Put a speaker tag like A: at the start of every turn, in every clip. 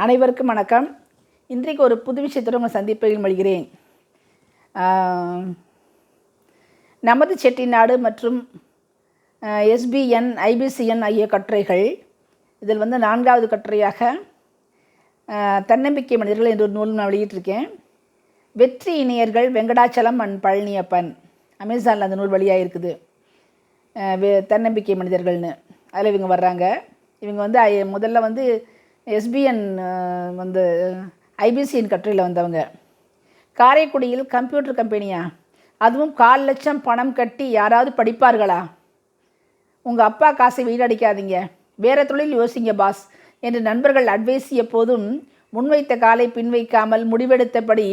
A: அனைவருக்கும் வணக்கம். இன்றைக்கு ஒரு புது விஷயத்துடன் உங்கள் சந்திப்பதில் மகிழ்கிறேன். நமது செட்டிநாடு மற்றும் எஸ்பிஎன் ஐபிசிஎன் ஆகிய கட்டுரைகள். இதில் 4வது கட்டுரையாக தன்னம்பிக்கை மனிதர்கள் என்ற ஒரு நூல் நான் வெளியிட்டிருக்கேன். வெற்றி இணையர்கள் வெங்கடாச்சலம் அண்ட் பழனியப்பன். அமேசானில் அந்த நூல் வழியாக இருக்குது. தன்னம்பிக்கை மனிதர்கள்னு அதில் இவங்க வர்றாங்க. இவங்க முதல்ல எஸ்பிஎன் ஐபிசிஎன் கட்டுரையில் வந்தவங்க. காரைக்குடியில் கம்ப்யூட்டர் கம்பெனியா, அதுவும் 4 லட்சம் பணம் கட்டி யாராவது படிப்பார்களா? உங்கள் அப்பா காசை வீணடிக்காதீங்க, வேறு தொழில் யோசிங்க பாஸ் என்று நண்பர்கள் அட்வைஸ் எப்போதும் முன்வைத்த காலை பின்வைக்காமல் முடிவெடுத்தபடி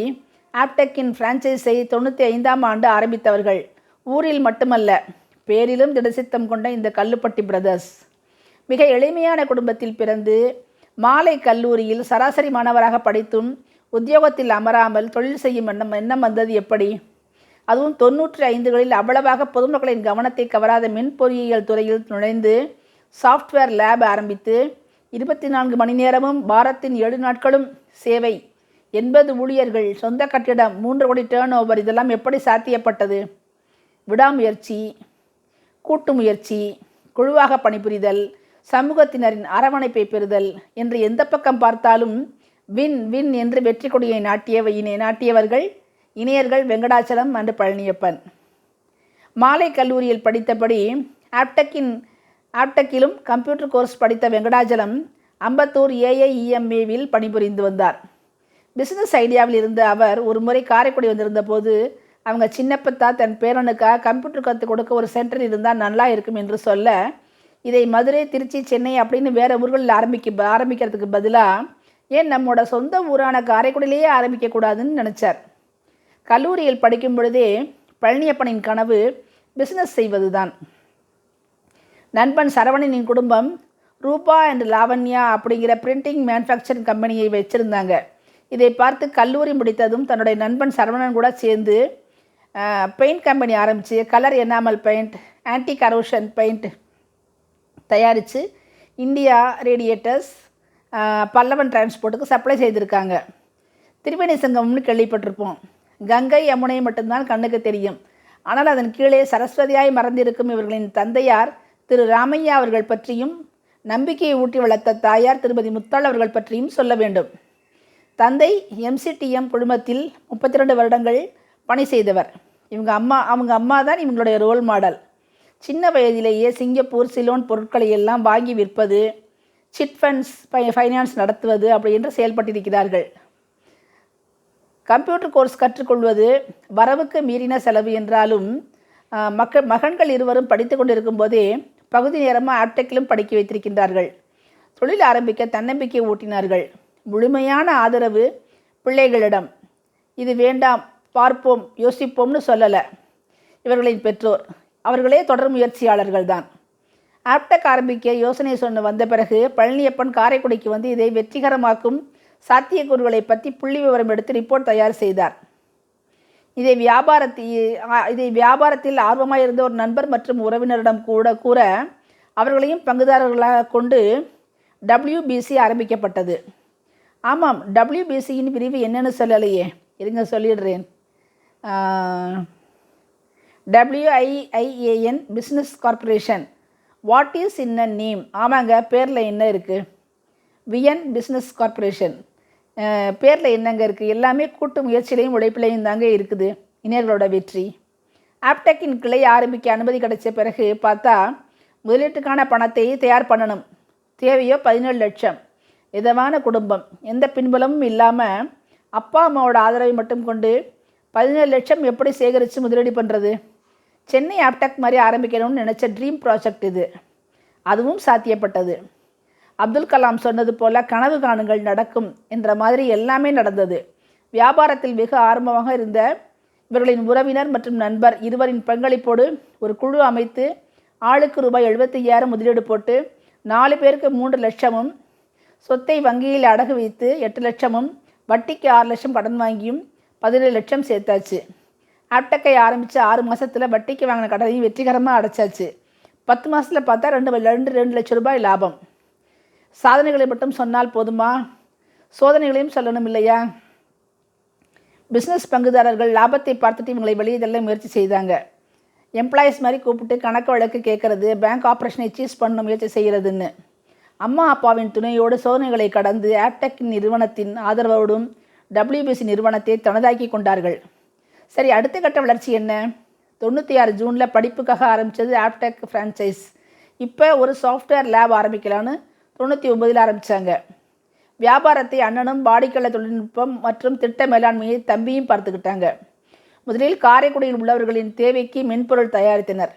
A: ஆப்டெக்கின் ஃப்ரான்ச்சைஸை 95ஆம் ஆண்டு ஆரம்பித்தவர்கள். ஊரில் மட்டுமல்ல, பேரிலும் திடசித்தம் கொண்ட இந்த கல்லுப்பட்டி பிரதர்ஸ். மிக எளிமையான குடும்பத்தில் பிறந்து மாலை கல்லூரியில் சராசரி மாணவராக படித்தும் உத்தியோகத்தில் அமராமல் தொழில் செய்யும் எண்ணம் வந்தது எப்படி? அதுவும் 95களில் அவ்வளவாக பொதுமக்களின் கவனத்தை கவராத மின் பொறியியல் துறையில் நுழைந்து சாஃப்ட்வேர் லேப் ஆரம்பித்து 24 மணி நேரமும் வாரத்தின் 7 நாட்களும் சேவை, 80 ஊழியர்கள், சொந்த கட்டிடம், 3 கோடி டேர்ன் ஓவர். இதெல்லாம் எப்படி சாத்தியப்பட்டது? விடாமுயற்சி, கூட்டு முயற்சி, குழுவாக பணிபுரிதல், சமூகத்தினரின் அரவணைப்பை பெறுதல் என்று எந்த பக்கம் பார்த்தாலும் வின் வின் என்று வெற்றி கொடியை நாட்டியவர்கள் இணையர்கள் வெங்கடாச்சலம் அண்டு பழனியப்பன். மாலை கல்லூரியில் படித்தபடி ஆப்டெக்கிலும் கம்ப்யூட்டர் கோர்ஸ் படித்த வெங்கடாச்சலம் அம்பத்தூர் ஏஐஇஎம்ஏவில் பணிபுரிந்து வந்தார். பிஸ்னஸ் ஐடியாவில் இருந்த அவர் ஒரு முறை காரைக்குடி வந்திருந்த போது அவங்க சின்னப்பத்தா தன் பேரனுக்காக கம்ப்யூட்டர் கற்றுக் கொடுக்க ஒரு சென்டர் இருந்தால் நல்லா இருக்கும் என்று சொல்ல, இதை மதுரை, திருச்சி, சென்னை அப்படின்னு வேறு ஊர்களில் ஆரம்பிக்கிறதுக்கு பதிலாக ஏன் நம்மோட சொந்த ஊரான காரைக்குடியிலேயே ஆரம்பிக்கக்கூடாதுன்னு நினச்சார். கல்லூரியில் படிக்கும் பொழுதே பழனியப்பனின் கனவு பிஸ்னஸ் செய்வது தான். நண்பன் சரவணனின் குடும்பம் ரூபா அண்ட் லாவண்யா அப்படிங்கிற பிரிண்டிங் மேனுஃபேக்சரிங் கம்பெனியை வச்சுருந்தாங்க. இதை பார்த்து கல்லூரி முடித்ததும் தன்னுடைய நண்பன் சரவணன் கூட சேர்ந்து பெயிண்ட் கம்பெனி ஆரம்பித்து colour enamel paint, anti corrosion paint தயாரித்து இந்தியா ரேடியேட்டர்ஸ், பல்லவன் டிரான்ஸ்போர்ட்டுக்கு சப்ளை செய்திருக்காங்க. திரிவேணி சங்கம்னு கேள்விப்பட்டிருப்போம். கங்கை யமுனை மட்டும்தான் கண்ணுக்கு தெரியும். ஆனால் அதன் கீழே சரஸ்வதியாய் மறந்திருக்கும் இவர்களின் தந்தையார் திரு ராமையா அவர்கள் பற்றியும், நம்பிக்கையை ஊட்டி வளர்த்த தாயார் திருமதி முத்தாள் அவர்கள் பற்றியும் சொல்ல வேண்டும். தந்தை எம்சிடிஎம் குழுமத்தில் 32 வருடங்கள் பணி செய்தவர். அவங்க அம்மா தான் இவங்களுடைய ரோல் மாடல். சின்ன வயதிலேயே சிங்கப்பூர், சிலோன் பொருட்களை எல்லாம் வாங்கி விற்பது, சிட் ஃபண்ட்ஸ் ஃபைனான்ஸ் நடத்துவது அப்படி என்று செயல்பட்டிருக்கிறார்கள். கம்ப்யூட்டர் கோர்ஸ் கற்றுக்கொள்வது வரவுக்கு மீறின செலவு என்றாலும் மகன்கள் இருவரும் படித்து கொண்டிருக்கும் போதே பகுதி நேரமாக ஆப்டெக்கிலும் படிக்க வைத்திருக்கின்றார்கள். தொழில் ஆரம்பிக்க தன்னம்பிக்கை ஊட்டினார்கள். முழுமையான ஆதரவு பிள்ளைகளிடம். இது வேண்டாம், பார்ப்போம், யோசிப்போம்னு சொல்லலை இவர்களின் பெற்றோர். அவர்களே தொடர் முயற்சியாளர்கள் தான். ஆப்டெக் ஆரம்பிக்க யோசனை வந்த பிறகு பழனியப்பன் காரைக்குடிக்கு வந்து இதை வெற்றிகரமாக்கும் சாத்தியக்கூறுகளை பற்றி புள்ளி விவரம் எடுத்து ரிப்போர்ட் தயார் செய்தார். இதை வியாபாரத்தில் ஆர்வமாக இருந்த ஒரு நண்பர் மற்றும் உறவினரிடம் கூற அவர்களையும் பங்குதாரர்களாக கொண்டு WBC ஆரம்பிக்கப்பட்டது. ஆமாம், WBCயின் விரிவு என்னன்னு சொல்லலையே, இருங்க சொல்லிடுறேன். WIIAN business corporation. What is in a name? ஆமாங்க, பேரில் என்ன இருக்குது? VN business corporation. பேரில் என்னங்க இருக்குது? எல்லாமே கூட்டு முயற்சியிலையும் உழைப்பிலையும் தாங்க இருக்குது இணையர்களோட வெற்றி. ஆப்டெக்கின் கிளை ஆரம்பிக்க அனுமதி கிடைச்ச பிறகு பார்த்தா முதலீட்டுக்கான பணத்தை தயார் பண்ணணும். தேவையோ 17 லட்சம். இதமான குடும்பம், எந்த பின்புலமும் இல்லாமல் அப்பா அம்மாவோட ஆதரவை மட்டும் கொண்டு 17 லட்சம் எப்படி சேகரித்து முதலீடு பண்ணுறது? சென்னை ஆப்டெக் மாதிரி ஆரம்பிக்கணும்னு நினச்ச ட்ரீம் ப்ராஜெக்ட் இது. அதுவும் சாத்தியப்பட்டது. அப்துல் கலாம் சொன்னது போல் கனவு காணுங்கள் நடக்கும் என்ற மாதிரி எல்லாமே நடந்தது. வியாபாரத்தில் வெகு ஆரம்பமாக இருந்த இவர்களின் உறவினர் மற்றும் நண்பர் இருவரின் பங்களிப்போடு ஒரு குழு அமைத்து ஆளுக்கு ரூபாய் 75,000 முதலீடு போட்டு 4 பேருக்கு 3 லட்சமும், சொத்தை வங்கியில் அடகு வைத்து 8 லட்சமும், வட்டிக்கு 6 லட்சம் கடன் வாங்கியும் 17 லட்சம் சேர்த்தாச்சு. ஆப்டெக்கை ஆரம்பித்து 6 மாதத்தில் வட்டிக்கு வாங்கின கடனையும் வெற்றிகரமாக அடைச்சாச்சு. 10 மாதத்தில் பார்த்தா 2 லட்சம் ரூபாய் லாபம். சாதனைகளை மட்டும் சொன்னால் போதுமா? சோதனைகளையும் சொல்லணும் இல்லையா? பிஸ்னஸ் பங்குதாரர்கள் லாபத்தை பார்த்துட்டு இவங்களை வெளியே தள்ள முயற்சி செய்தாங்க. எம்ப்ளாயீஸ் மாதிரி கூப்பிட்டு கணக்கு வழக்கு கேட்குறது, பேங்க் ஆப்ரேஷனை சீஸ் பண்ண முயற்சி செய்கிறதுன்னு. அம்மா அப்பாவின் துணையோடு சோதனைகளை கடந்து ஆப்டெக் நிறுவனத்தின் ஆதரவோடும் WBC நிறுவனத்தை தனதாக்கி கொண்டார்கள். சரி, அடுத்த கட்ட வளர்ச்சி என்ன? 96 ஜூனில் படிப்புக்காக ஆரம்பித்தது ஆப்டெக் ஃப்ரான்ச்சைஸ். இப்போ ஒரு சாஃப்ட்வேர் லேப் ஆரம்பிக்கலான்னு 99 ஆரம்பித்தாங்க. வியாபாரத்தை அண்ணனும், வாடிக்கையாளர் தொழில்நுட்பம் மற்றும் திட்ட மேலாண்மையை தம்பியும் பார்த்துக்கிட்டாங்க. முதலில் காரைக்குடியில் உள்ளவர்களின் தேவைக்கு மென்பொருள் தயாரித்தனர்.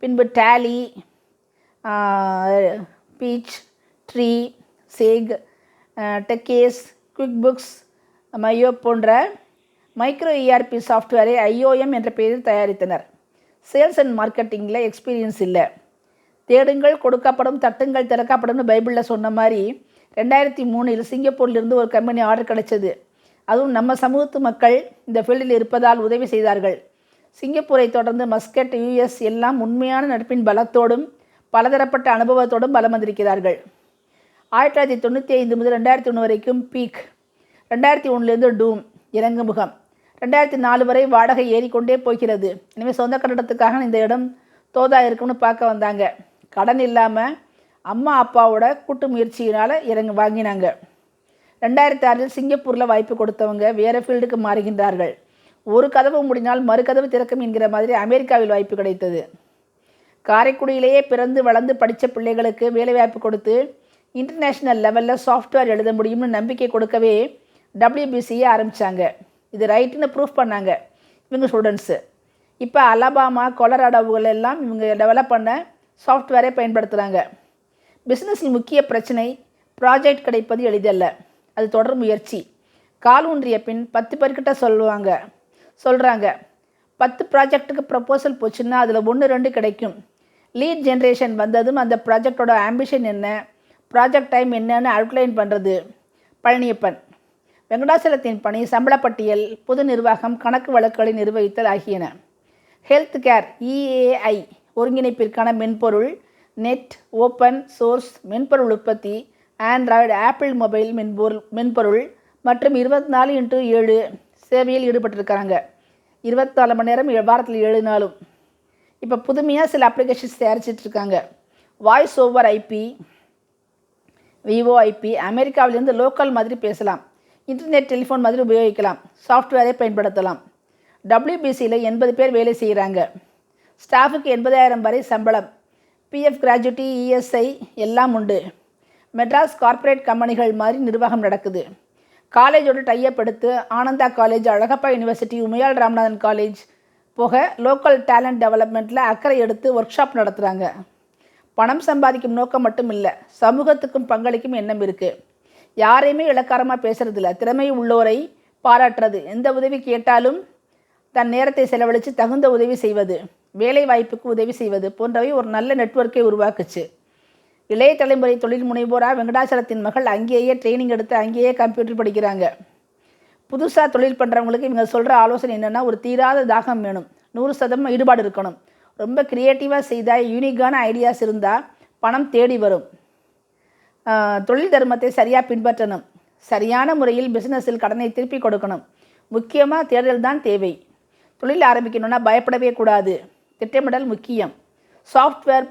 A: பின்பு டேலி, பீச் ட்ரீ, சேக், டெக்கேஸ், குவிக் புக்ஸ், மையோ போன்ற மைக்ரோ ERP சாஃப்ட்வேரை IOM என்ற பெயரில் தயாரித்தனர். சேல்ஸ் அண்ட் மார்க்கெட்டிங்கில் எக்ஸ்பீரியன்ஸ் இல்லை. தேடுங்கள் கொடுக்கப்படும், தட்டுங்கள் திறக்கப்படும்னு பைபிளில் சொன்ன மாதிரி 2003 சிங்கப்பூர்லேருந்து ஒரு கம்பெனி ஆர்டர் கிடைச்சது. அதுவும் நம்ம சமூகத்து மக்கள் இந்த ஃபீல்டில் இருப்பதால் உதவி செய்தார்கள். சிங்கப்பூரை தொடர்ந்து மஸ்கட், US எல்லாம் உண்மையான நட்பின் பலத்தோடும் பலதரப்பட்ட அனுபவத்தோடும் பலம் வந்திருக்கிறார்கள். 1995 முதல் 2001 வரைக்கும் பீக், 2001 டூம் இறங்குமுகம், 2004 வரை வாடகை ஏறிக்கொண்டே போகிறது. எனவே சொந்த கட்டடத்துக்காக இந்த இடம் தோதா இருக்குன்னு பார்க்க வந்தாங்க. கடன் இல்லாமல் அம்மா அப்பாவோட கூட்டு முயற்சியினால் வாங்கினாங்க. 2006 சிங்கப்பூரில் வாய்ப்பு கொடுத்தவங்க வேறு ஃபீல்டுக்கு மாறுகின்றார்கள். ஒரு கதவு மூடினால் மறு கதவு திறக்கும் என்கிற மாதிரி அமெரிக்காவில் வாய்ப்பு கிடைத்தது. காரைக்குடியிலேயே பிறந்து வளர்ந்து படித்த பிள்ளைகளுக்கு வேலைவாய்ப்பு கொடுத்து இன்டர்நேஷ்னல் லெவலில் சாஃப்ட்வேர் எழுத முடியும்னு நம்பிக்கை கொடுக்கவே WBCயை ஆரம்பித்தாங்க. இது ரைட்டுன்னு ப்ரூஃப் பண்ணாங்க இவங்க ஸ்டூடெண்ட்ஸு. இப்போ அலபாமா, கொலராடோவுகள் எல்லாம் இவங்க டெவலப் பண்ண சாஃப்ட்வேரை பயன்படுத்துகிறாங்க. பிஸ்னஸில் முக்கிய பிரச்சனை ப்ராஜெக்ட் கிடைப்பது எளிதல்ல, அது தொடர் முயற்சி. கால் ஊன்றிய பின் 10 பேர்கிட்ட சொல்கிறாங்க 10 ப்ராஜெக்ட்டுக்கு ப்ரப்போசல் போச்சுன்னா அதில் 1-2 கிடைக்கும். லீட் ஜென்ரேஷன் வந்ததும் அந்த ப்ராஜெக்டோட ஆம்பிஷன் என்ன, ப்ராஜெக்ட் டைம் என்னன்னு அவுட்லைன் பண்ணுறது பழனியப்பன். வெங்கடாசலத்தின் பணி சம்பளப்பட்டியல், பொது நிர்வாகம், கணக்கு வழக்குகளை நிர்வகித்தல் ஆகியன. ஹெல்த் கேர் EAI ஒருங்கிணைப்பிற்கான மென்பொருள், நெட் ஓப்பன் சோர்ஸ் மென்பொருள் உற்பத்தி, ஆண்ட்ராய்டு, ஆப்பிள் மொபைல் மென்பொருள் மற்றும் 24x7 சேவையில் ஈடுபட்டிருக்கிறாங்க. 24 மணி நேரம் வாரத்தில் 7 நாளும். இப்போ புதுமையாக சில அப்ளிகேஷன்ஸ் தயாரிச்சிட்ருக்காங்க. வாய்ஸ் ஓவர் IP, VoIP, அமெரிக்காவிலேருந்து லோக்கல் மாதிரி பேசலாம், இன்டர்நெட் டெலிஃபோன் மாதிரி உபயோகிக்கலாம், சாஃப்ட்வேரை பயன்படுத்தலாம். WBCயில் 80 பேர் வேலை செய்கிறாங்க. ஸ்டாஃபுக்கு 80,000 வரை சம்பளம், PF கிராஜுவிட்டி, ESI எல்லாம் உண்டு. மெட்ராஸ் கார்ப்பரேட் கம்பெனிகள் மாதிரி நிர்வாகம் நடக்குது. காலேஜோடு டைப் எடுத்து Ananda college, Alagappa university, Umayal Ramanathan college போக லோக்கல் டேலண்ட் டெவலப்மெண்ட்டில் அக்கறை எடுத்து ஒர்க் ஷாப் நடத்துகிறாங்க. பணம் சம்பாதிக்கும் நோக்கம் மட்டும் இல்லை, சமூகத்துக்கும் பங்களிக்கும் எண்ணம் இருக்குது. யாரையுமே இளக்காரமாக பேசுகிறதில்ல, திறமை உள்ளோரை பாராட்டுறது, எந்த உதவி கேட்டாலும் தன் நேரத்தை செலவழித்து தகுந்த உதவி செய்வது, வேலை வாய்ப்புக்கு உதவி செய்வது போன்றவை ஒரு நல்ல நெட்வொர்க்கை உருவாக்குச்சு. இளைய தலைமுறை தொழில் முனைவோராக வெங்கடாச்சலத்தின் மகள் அங்கேயே ட்ரைனிங் எடுத்து அங்கேயே கம்ப்யூட்டர் படிக்கிறாங்க. புதுசாக தொழில் பண்ணுறவங்களுக்கு இவங்க சொல்கிற ஆலோசனை என்னென்னா, ஒரு தீராத தாகம் வேணும், 100% ஈடுபாடு இருக்கணும், ரொம்ப க்ரியேட்டிவாக செய்தால், யூனிக்கான ஐடியாஸ் இருந்தால் பணம் தேடி வரும். தொழில் தர்மத்தை சரியாக பின்பற்றணும், சரியான முறையில் பிஸ்னஸில் கடனை திருப்பி கொடுக்கணும். முக்கியமாக தேடல் தான் தேவை. தொழில் ஆரம்பிக்கணுன்னா பயப்படவே கூடாது, திட்டமிடல் முக்கியம். சாஃப்ட்வேர்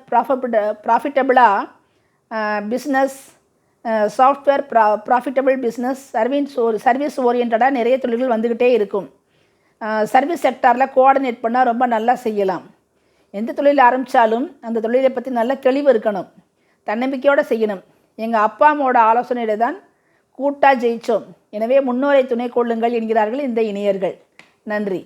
A: ப்ராஃபிட்டபிளாக business, software profitable business, service ஓரியன்டாக நிறைய தொழில்கள் வந்துக்கிட்டே இருக்கும். சர்வீஸ் செக்டாரில் கோஆர்டினேட் பண்ணால் ரொம்ப நல்லா செய்யலாம். எந்த தொழில் ஆரம்பித்தாலும் அந்த தொழிலை பற்றி நல்ல தெளிவு இருக்கணும், தன்னம்பிக்கையோடு செய்யணும். எங்கள் அப்பா அம்மாவோட ஆலோசனையில் தான் கூட்டாக ஜெயித்தோம். எனவே முன்னோரை துணை கொள்ளுங்கள் என்கிறார்கள் இந்த இணையர்கள். நன்றி.